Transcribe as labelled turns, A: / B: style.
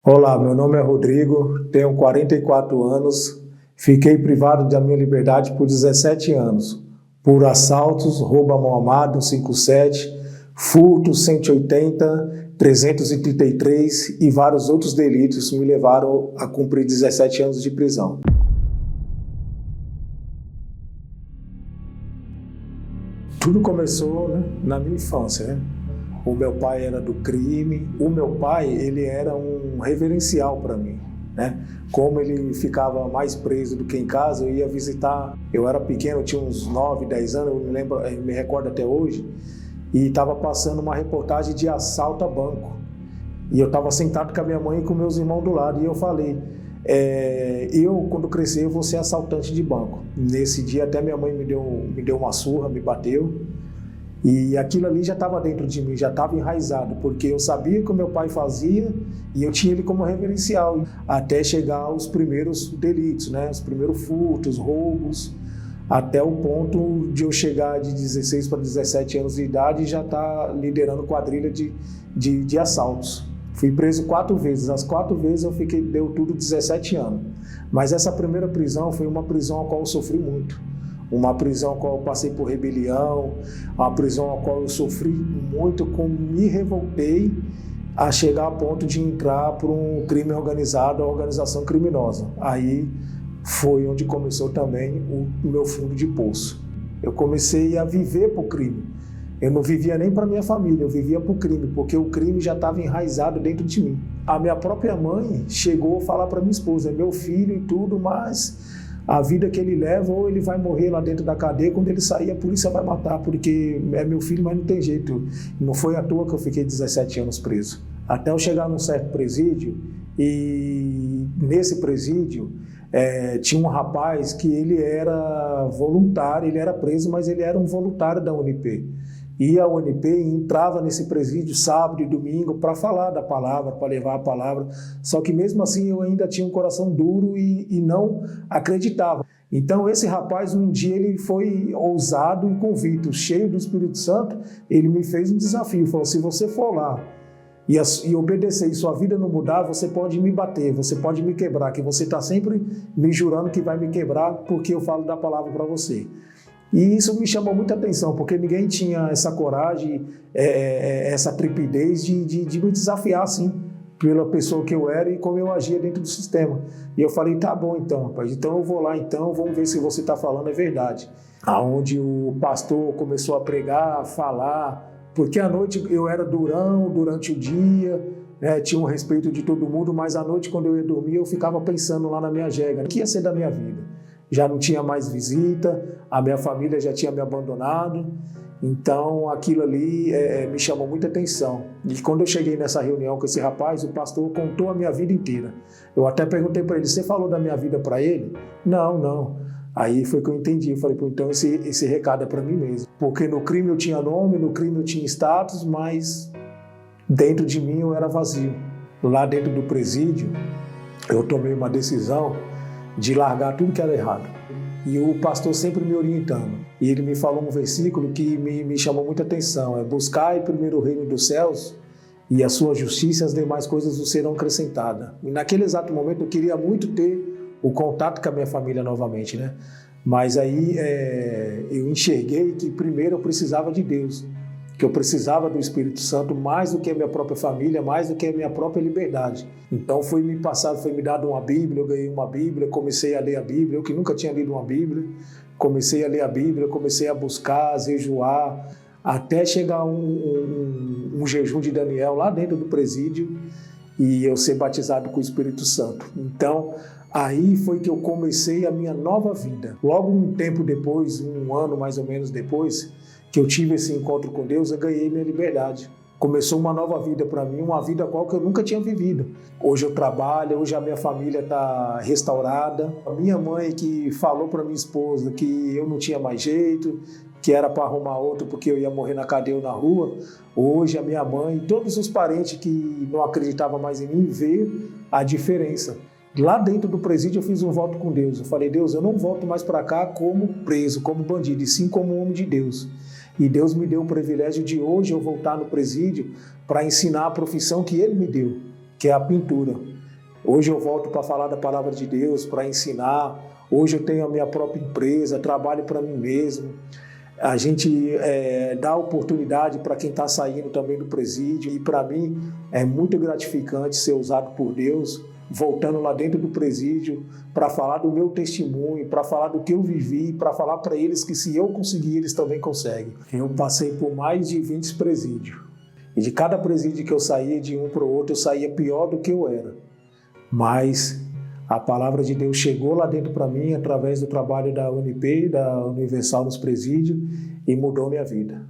A: Olá, meu nome é Rodrigo, tenho 44 anos, fiquei privado da minha liberdade por 17 anos, por assaltos, roubo à mão armada, 157, furto, 180, 333 e vários outros delitos me levaram a cumprir 17 anos de prisão. Tudo começou, na minha infância, O meu pai era do crime. O meu pai, ele era um referencial para mim, Como ele ficava mais preso do que em casa, eu ia visitar. Eu era pequeno, eu tinha uns 9, 10 anos, eu me recordo até hoje, e estava passando uma reportagem de assalto a banco. E eu estava sentado com a minha mãe e com meus irmãos do lado, e eu falei, eu, quando crescer, eu vou ser assaltante de banco. Nesse dia, até minha mãe me deu uma surra, me bateu. E aquilo ali já estava dentro de mim, já estava enraizado, porque eu sabia o que o meu pai fazia e eu tinha ele como referencial, até chegar aos primeiros delitos, Os primeiros furtos, roubos, até o ponto de eu chegar de 16 para 17 anos de idade e já estar liderando quadrilha de assaltos. Fui preso 4 vezes, as 4 vezes deu tudo 17 anos. Mas essa primeira prisão foi uma prisão a qual eu sofri muito. Uma prisão a qual eu passei por rebelião, uma prisão a qual eu sofri muito, me revoltei a chegar a ponto de entrar para um crime organizado, uma organização criminosa. Aí foi onde começou também o meu fundo de poço. Eu comecei a viver para o crime. Eu não vivia nem para minha família, eu vivia para o crime, porque o crime já estava enraizado dentro de mim. A minha própria mãe chegou a falar para minha esposa, é meu filho e tudo, mas a vida que ele leva, ou ele vai morrer lá dentro da cadeia, quando ele sair a polícia vai matar, porque é meu filho, mas não tem jeito. Não foi à toa que eu fiquei 17 anos preso. Até eu chegar num certo presídio, e nesse presídio tinha um rapaz que ele era voluntário, ele era preso, mas ele era um voluntário da UNP. E a UNP entrava nesse presídio sábado e domingo para falar da palavra, para levar a palavra. Só que mesmo assim eu ainda tinha um coração duro e não acreditava. Então esse rapaz, um dia ele foi ousado e convicto, cheio do Espírito Santo, ele me fez um desafio, falou, se você for lá e obedecer e sua vida não mudar, você pode me bater, você pode me quebrar, que você está sempre me jurando que vai me quebrar porque eu falo da palavra para você. E isso me chamou muita atenção, porque ninguém tinha essa coragem, essa trepidez de me desafiar assim, pela pessoa que eu era e como eu agia dentro do sistema. E eu falei, tá bom então, rapaz, então eu vou lá então, vamos ver se você está falando é verdade. Aonde o pastor começou a pregar, a falar, porque à noite eu era durão, durante o dia, tinha um respeito de todo mundo, mas à noite quando eu ia dormir eu ficava pensando lá na minha jega, o que ia ser da minha vida? Já não tinha mais visita, a minha família já tinha me abandonado, então aquilo ali me chamou muita atenção. E quando eu cheguei nessa reunião com esse rapaz, o pastor contou a minha vida inteira. Eu até perguntei para ele, você falou da minha vida para ele? Não. Aí foi que eu entendi, eu falei, então esse recado é para mim mesmo. Porque no crime eu tinha nome, no crime eu tinha status, mas dentro de mim eu era vazio. Lá dentro do presídio, eu tomei uma decisão de largar tudo que era errado. E o pastor sempre me orientando. E ele me falou um versículo que me chamou muita atenção. Buscai primeiro o reino dos céus e a sua justiça e as demais coisas vos serão acrescentadas. E naquele exato momento eu queria muito ter o contato com a minha família novamente, Mas aí eu enxerguei que primeiro eu precisava de Deus, que eu precisava do Espírito Santo mais do que a minha própria família, mais do que a minha própria liberdade. Então foi me dado uma Bíblia, eu ganhei uma Bíblia, comecei a ler a Bíblia, eu que nunca tinha lido uma Bíblia, comecei a ler a Bíblia, comecei a buscar, a jejuar, até chegar um jejum de Daniel lá dentro do presídio e eu ser batizado com o Espírito Santo. Então, aí foi que eu comecei a minha nova vida. Logo um tempo depois, um ano mais ou menos depois, que eu tive esse encontro com Deus, eu ganhei minha liberdade. Começou uma nova vida para mim, uma vida qual que eu nunca tinha vivido. Hoje eu trabalho, hoje a minha família está restaurada. A minha mãe que falou para minha esposa que eu não tinha mais jeito, que era para arrumar outro porque eu ia morrer na cadeia ou na rua. Hoje a minha mãe e todos os parentes que não acreditavam mais em mim vê a diferença. Lá dentro do presídio eu fiz um voto com Deus. Eu falei, Deus, eu não volto mais para cá como preso, como bandido, e sim como homem de Deus. E Deus me deu o privilégio de hoje eu voltar no presídio para ensinar a profissão que Ele me deu, que é a pintura. Hoje eu volto para falar da palavra de Deus, para ensinar. Hoje eu tenho a minha própria empresa, trabalho para mim mesmo. A gente dá oportunidade para quem está saindo também do presídio. E para mim é muito gratificante ser usado por Deus, voltando lá dentro do presídio, para falar do meu testemunho, para falar do que eu vivi, para falar para eles que se eu conseguir, eles também conseguem. Eu passei por mais de 20 presídios. E de cada presídio que eu saía, de um para o outro, eu saía pior do que eu era. Mas a palavra de Deus chegou lá dentro para mim através do trabalho da UNP, da Universal nos Presídios, e mudou minha vida.